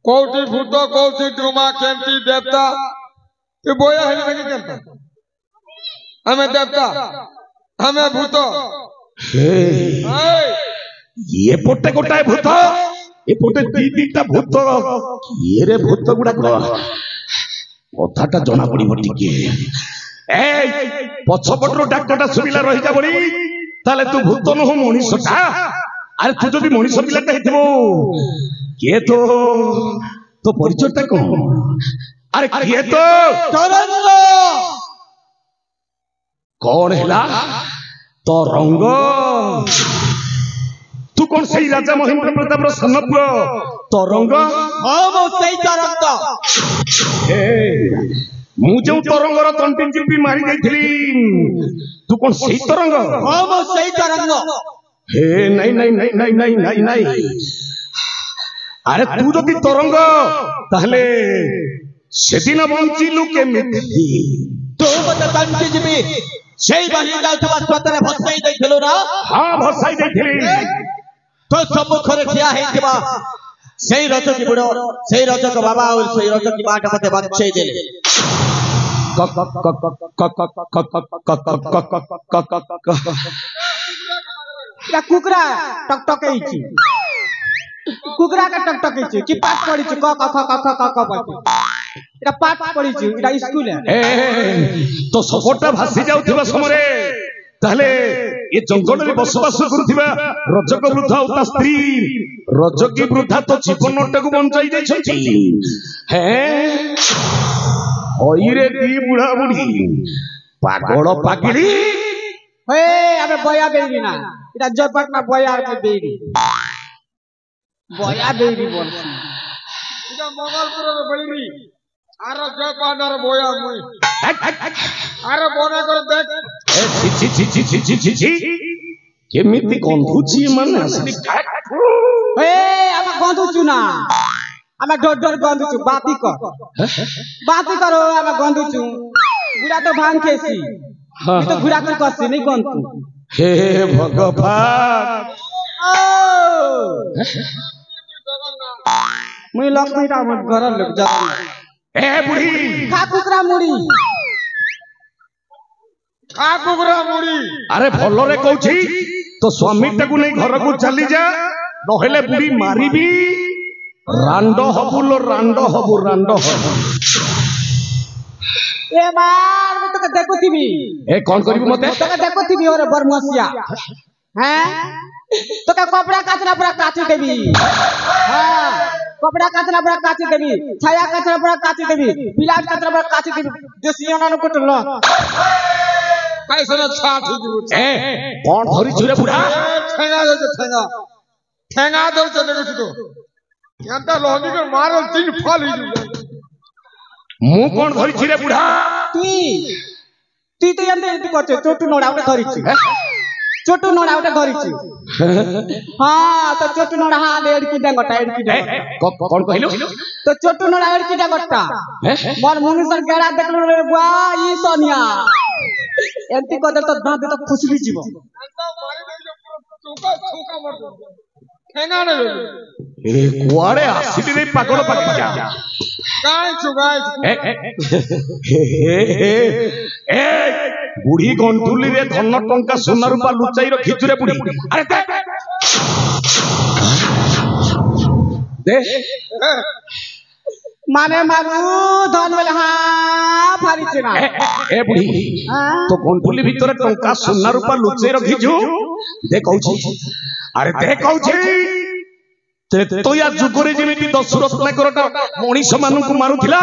कौटी भूत कौटी ड्रुमा केंटी देवता ये बोया है नहीं केंटा हमें देवता हमें भूत ये पोटे गोटाए भूत ये पोटे दीटा भूत ये रे भूत गुड़ा कथाटा जना पड़ी मटी के पछपटर डाक्टरटा सुबिला रही जा बड़ी ताले तू भूत न हो मनीषटा अरे तू जदि मनीष पिलाटा हेतिबो के तो परिचयटा कौन अरे किए तो कौन है तो रंग तू कौन सही राजा महेंद्र प्रताप सनपुर तो रंग मुझे तरंगर तंटी चिपी मारी देथिली तू कौन सही तरंग हे नहीं नहीं नहीं नहीं नहीं नहीं नहीं अरे तू जदि तरंग ताहले सेदिन बंचिलु केमिति तो मते तंटी चिपी सेई बाही जाउथबा स्वतरे भसाई दैथिलु ना हां भसाई दैथिली तो सब खरे ठिया हेतिबा सेई रजकी बुडो सेई रजक बाबा और सेई रजकी बाट मते बच्चे देले या कुकरा टकटकैछि कुकरा का टकटकैछि कि पाठ पढिछि क ख ख ख ख ख पढि एटा पाठ पढिछि एटा स्कूल है तो सपोटा भासी जाउथिबा समरे ताहले ये जंगल रे बसवास करुथिबा रजक वृद्धा और ता स्त्री रजकी वृद्धा तो जीवनटा को बंचाई दै छथि हैं ओइरे दी बुढ़ा बुढ़ी पागल पागली हे अबे बया बेरी ना एटा जपट ना बया के बेरी बया बेरी बोलछि इदा मंगलपुर रे बेरी आरो जपानर बोया मुई आरो बना कर देख छि छि छि छि छि छि छि केमिति गंधुची माने असली हे आमा गंधुचु ना आमा डर डर गंधुचु बाती करो आमा गंधुचु बुढ़ा तो भांग खेसी ये तो बुढ़ा कर कसी नहीं गंतु हे भगवान मुई लक्ष्मी ता हमर घर लोग जा ए बुढ़ी खा कुकरा मुड़ी अरे भलो रे कहूची तो स्वामी टाकू नहीं घर को चली जा नहेले बुढ़ी मारिबी रांडो हबुलो रांडो हबु ए मार मैं तो देखुथिबी ए कौन करिबो मते तो देखुथिबी ओरे बरमसिया हैं तो कपड़ा काचना पूरा काची देबी हां कपड़ा काचना पूरा काची देबी छाया काचना पूरा काची देबी बिलाट काचना पूरा काची देबी देसियाना न कुटल कैसे न छाठ दिबो ए कौन धरि छुरे बुढ़ा ठेंगा दे चले गयो तो याता लोहनी के मारो तीन फल ही मु कौन धरि छिरे बुढ़ा ती तो यंते एति करछ चोटू नोडा उठे धरिछि चोटू नोडा उठे धरिछि हां तो चोटू नोडा हां एडकी डांगटा कौन कहिलो तो चोटू नोडा एडकी डांगटा मोर मुनिसर गेड़ा देखलो रे बुआ ई सोनिया एति कदर तो दांत तो खुशबी जीव मारी दे चौका मार दो ठेंगा ने ए कुआड़े आसीली रे पागल पागिजा काय चुगाय ए बुढ़ी गंठुली रे धन टंका सोना रूपा लुचाई रखिछु रे बुढ़ी अरे दे माने मारू धन वाला हां फारिछ ना ए बुढ़ी तो गंठुली भीतर टंका सोना रूपा लुचाई रखिछु दे कहूछी अरे दे कहूछी तो या जुगरे जेमिति दशरथ नायकरटा मनीष मानकु मारुथिला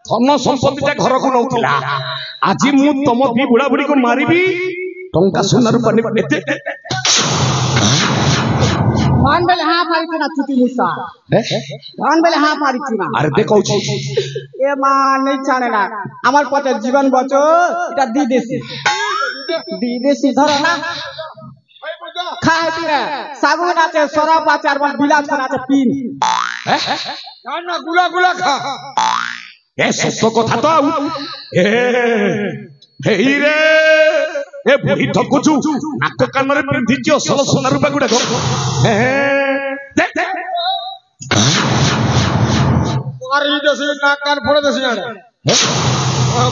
धन संपत्तिटा घर को नउथिला आज मु तम भी बुढ़ा बुढ़ी को मारिबी टंका सोना रूपा नेते धान बेले हां फारिछ ना छुटी मुसा धान बेले हां फारिछ ना अरे दे कहूछी ए मा नहीं छाने ना আমার পথে জীবন বচো এটা দি দেছি ধর না खाए पिए सागुन আছে সরাব আছে আর বিলাস করা আছে পিন না গুলা গুলা খা এ সত্য কথা তো এ হেই রে এ বুড়ি ঠকুচু নাক কাନରେ পিন্ধিছি অসল সোনা রূপা গুড়াক আর এই দেশে নাক কান ফোড়ে দেশে আড়ে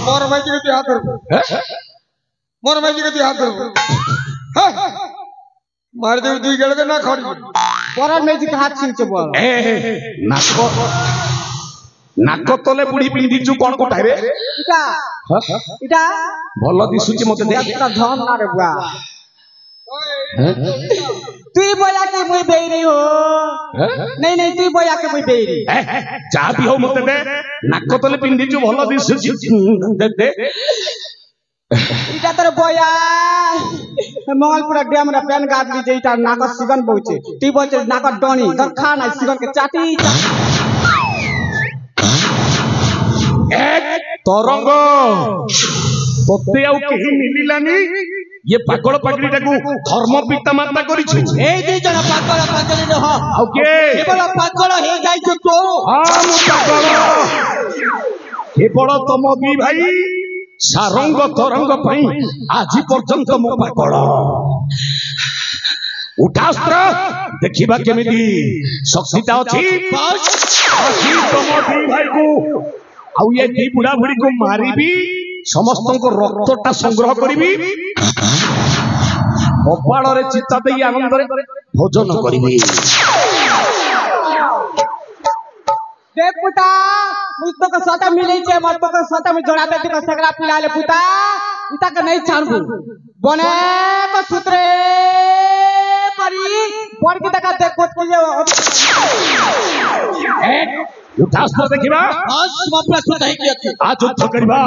মোর ভাই দিকে তুই হাত ধরবো মোর ভাই দিকে তুই হাত ধরবো মার দেব দুই গেলে না খড়ি পরার মেজিক হাত ছিলছে বল এ নাক তলে বুড়ি পিন্ধিছু কোন কোঠায় রে এটা এটা ভাল দিশুছি মতে দেখ একটা ধন না রে বুয়া তুই বয়া के मुई बेरी हो नहीं नहीं তুই বয়া के मुई बेरी যা বি হো মতে দে নাক তলে পিন্ধিছু ভাল দিশুছি দে দে এটা তোর বয়া মঙ্গলপুরা ড্যাম রে প্যান গাছ দিছে এটা নাক সিগন বউছে তুই বলছে নাক ডনি ধর খা না সিগন के চাটি এক তরঙ্গ তোতে আউ কেহি মিলিলানি ये पागल पागड़ीटाकू धर्म पिता माता करिछु এই দুই জন পাগল পাগলি নহ आउ के কেবল পাগল হে যাইছো তো हम पागल केवल तम दी भाई सारंग तरंग पई आजि पर्यंत मो पागल उठास्त्र देखिबा केमिति शक्तिता अछि आजि तम दी भाई को आउ ये दी बुढ़ा बुढ़ी को मारिबी समस्त को रक्तटा संग्रह करिबी कपाଳରେ ଚିତା ଦେଇ ଆନନ୍ଦରେ ଭୋଜନ କରିବି देख पुता मुझको का स्वता मिले छे मत तो का स्वता में जोड़ा दे तो सगरा पिला ले पुता इता का नहीं छानबू बने को सूत्रे करी बड़ के तका देख कोत के युद्धास्त्र देखिबा आज तुम प्रस्तुत है कि अछि आ युद्ध करिबा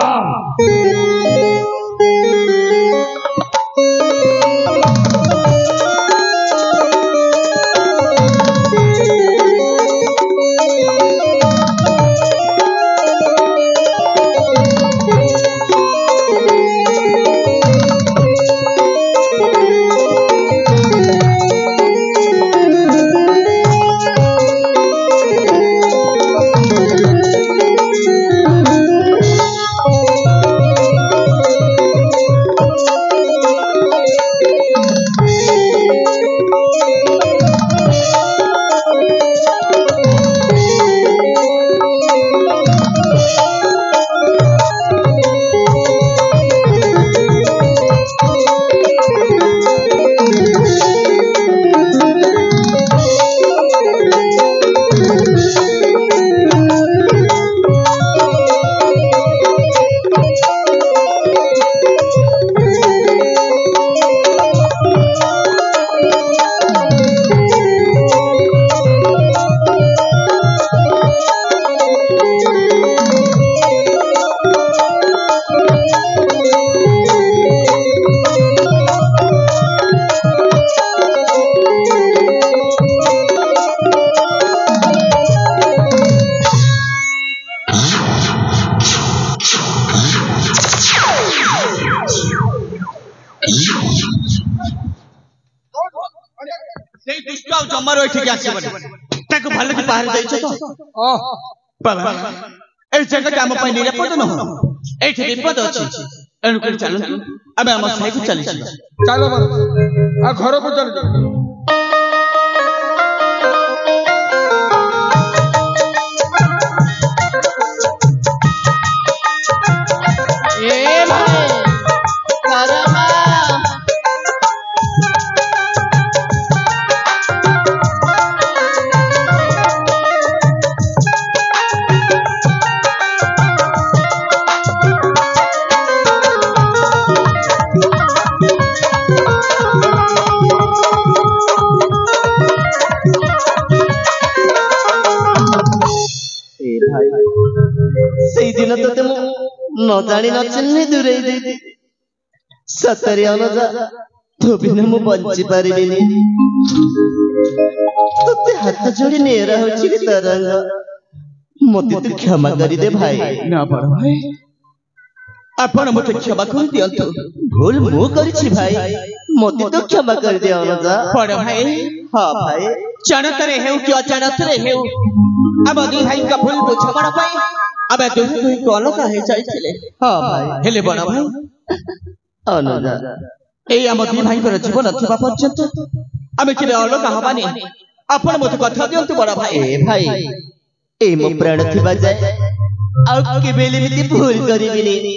जमार ठीक आसीबनी ताको भाले की बाहर जाइछ तो बाबा ए जगह हम पय निरापद न हो एठी विपद अछि एनुकर चलंतु अबे हम साई को चली चलो आ घर को चल ए भाई करम दिन तो तुम न जानी न चिन्ह दूरे दे सतरे अनुजा तो बिना मु बंची पारिबिनी तते हाथ जोड़ी नेरा होची रे तरंग मते तू क्षमा करी दे भाई ना बड़ भाई आपण मते क्षमा कर दियंतु भूल मु करिछि भाई मोती तो क्षमा कर दिया अनुजा बड़ भाई हां भाई जानत रे हेउ कि अचानक रे हेउ अब दुई भाई का भूल बुझ बड़ भाई अब दुई को अलग है जाइले हां भाई हेले बड़ भाई अनुजा এই ଆମ ଦୁଇ ଭାଇଙ୍କର ଜୀବନ ଥିବା ପର୍ଯ୍ୟନ୍ତ ଆମେ କେବେ ଅଲଗା ହବାନି ଆପଣ ମୋତେ କଥା ଦିଅନ୍ତୁ ବଡ଼ ଭାଇ ଏ ଭାଇ এই ମୋ ପ୍ରାଣ ଥିବା ଯାଏ ଆଉ କେବେ ଏମିତି ଭୁଲ କରିବିନି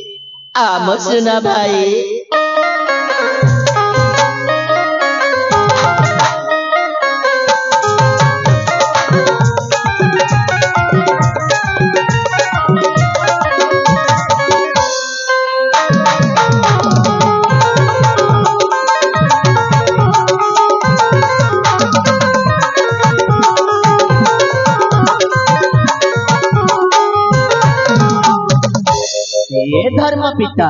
ଆମ ସୁନା ଭାଇ धर्म पिता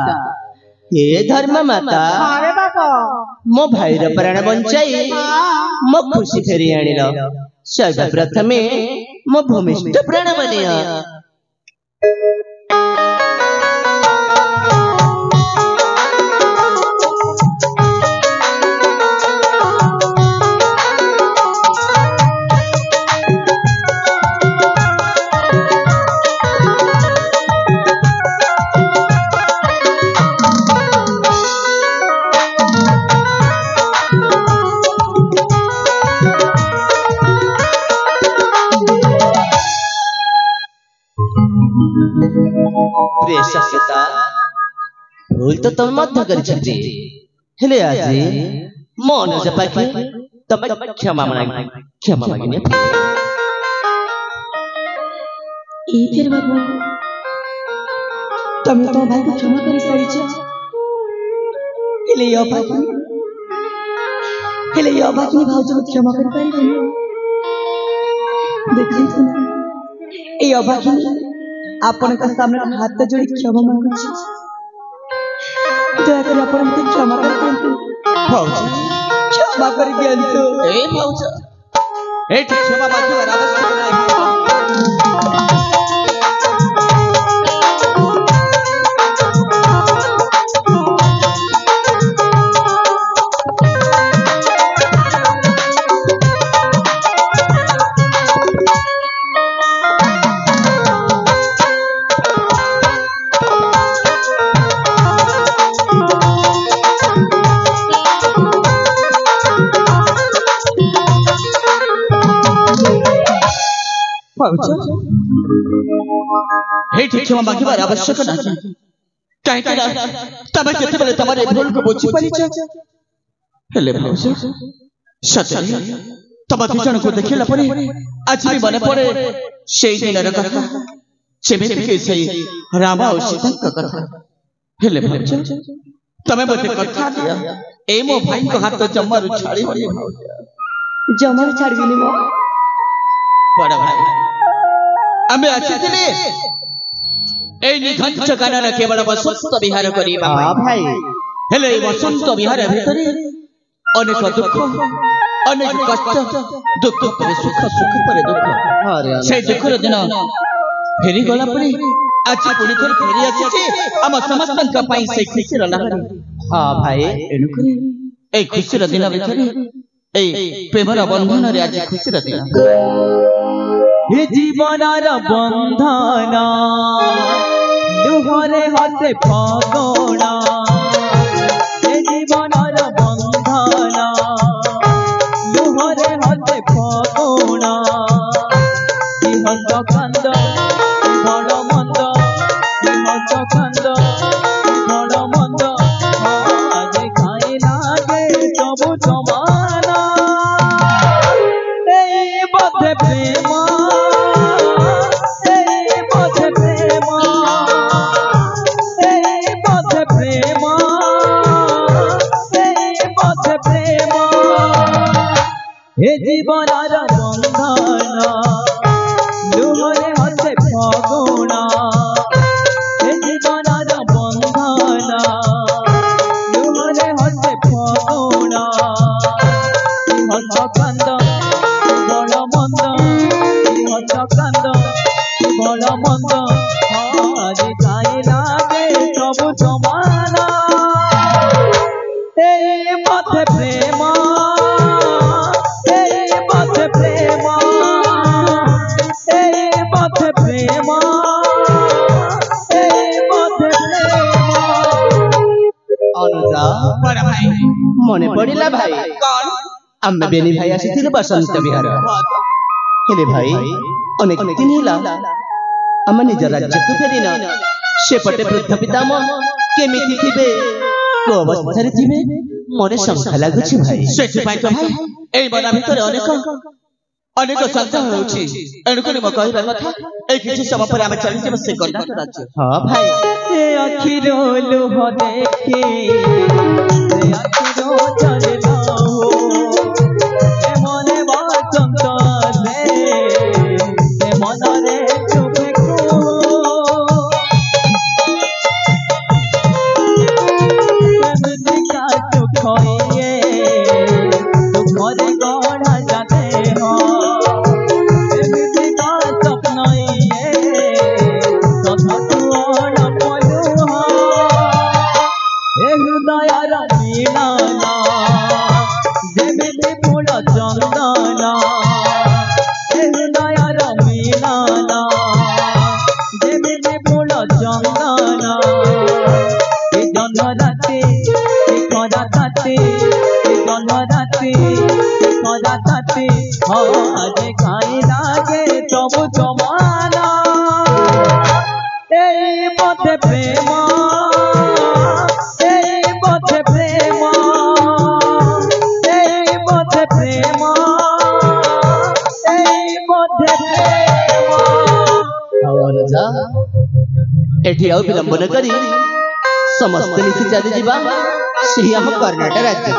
हे धर्म माता अरे बाबा मो भाई र प्राण बंचाई मो खुशी फेरी आनिल सर्वप्रथमे मो भूमिष्ठ प्राण बनिया भूल तो तुम मध्य कर हेले आजी मन जपाके तब क्षमा मांगिने फिर बाबू तुम तो भाई को क्षमा कर सारी छ हेले यो बाकी भाउज को क्षमा कर पाई देखंतु ना ए अबाकी आपण का सामने हाथ जोड़ी क्षमा मांगु छी दयाकर आपण मते क्षमा कर दियंतु भाउज क्षमा कर दियंतु ए भाउज ए क्षमा मांगबार आवश्यक नाही क्षमा मांगबार आवश्यक नहीं कहीं तब केते तमारे भूल को बुझी परिछ हेले भाउज सचरी तब दुजन को देखिला परे आज भी मन पड़े सेई दिनर कथा सेबे के सेई राम और सीता का कथा हेले भाउज तमे मते कथा दिया ए मो भाई को हाथ जम्मारु छाड़ी बनी जमार छाड़बिनी मो बड़ा भाई आमे आछिथिले এই নিঘঞ্চ কানন কেবল বসন্ত বিহার করিবা ভাই হেলে এই বসন্ত বিহার ভিতরে অনেক দুঃখ অনেক কষ্ট দুঃখ পরে সুখ সুখ পরে দুঃখ সেই দুঃখর দিন ফেরি গলা পরে আজ পুଣି ଥରେ ফেরি ଆସିଛି ଆମ ସମସ୍ତଙ୍କ ପାଇଁ সেই ଖୁସିର ଲହରୀ ହଁ ଭାଇ ଏଣୁକରି এই ଖୁସିର ଦିନ ଭିତରେ এই ପ୍ରେମର ବନ୍ଧନରେ ଆଜି ଖୁସିର ଦିନ हे जीवनर बंधन लुहरे हसे फगोड़ा हे जीवनर बंधन लुहरे हसे फगोड़ा हस कांद बड़ मंद हस कांद बड़ मंद आज खाए लागे सब समाना बधे प्रेम हे जीवनर बंधन लुहरे हसे फगुणा हे जीवनर बंधन लुहरे हसे फगुणा हस कांद बड़ मंद हस कांद बड़ मंद आज गाई लागे सब समाना मते मने पड़िला भाई कौन आमे बेनी भाई आसीथिले बसंत विहार हेले भाई अनेक दिन हिला आम निज राज्य को फेरिना सेपटे वृद्ध पितामह केमिति थिबे को अवस्थारे थिबे मोरे संख्या लागुछि भाई सेठी पाई तो भाई एई बना भितर अनेक संख्या होउछि एनुकनि म कहिबा कथा एई किछि समय पर आमे चली जेबे से गंडा राज्य हां भाई ए अखिरो लुह देखे ए अखिरो चले हो ए मने बसंत दे ए मनरे चुपे को एमति का दुख ये दुख रे गढ़ा जाते हो एमति का सपना ये कथा तू पलू हो ए हृदय मीना जेमिति फूल चंदना ए हृदय मीना जेमिति फूल चंदना ए जन राति ए खरा ताती ए जन राति ए खरा ताती हो आज खाई लागे तबु जमाना এই পথে প্রেম এই পথে প্রেম এই পথে প্রেম এই পথে প্রেম और जा एठी आउ विलंबन करी समस्त नीति चली जीवा सिया हम कर्नाटक राज्य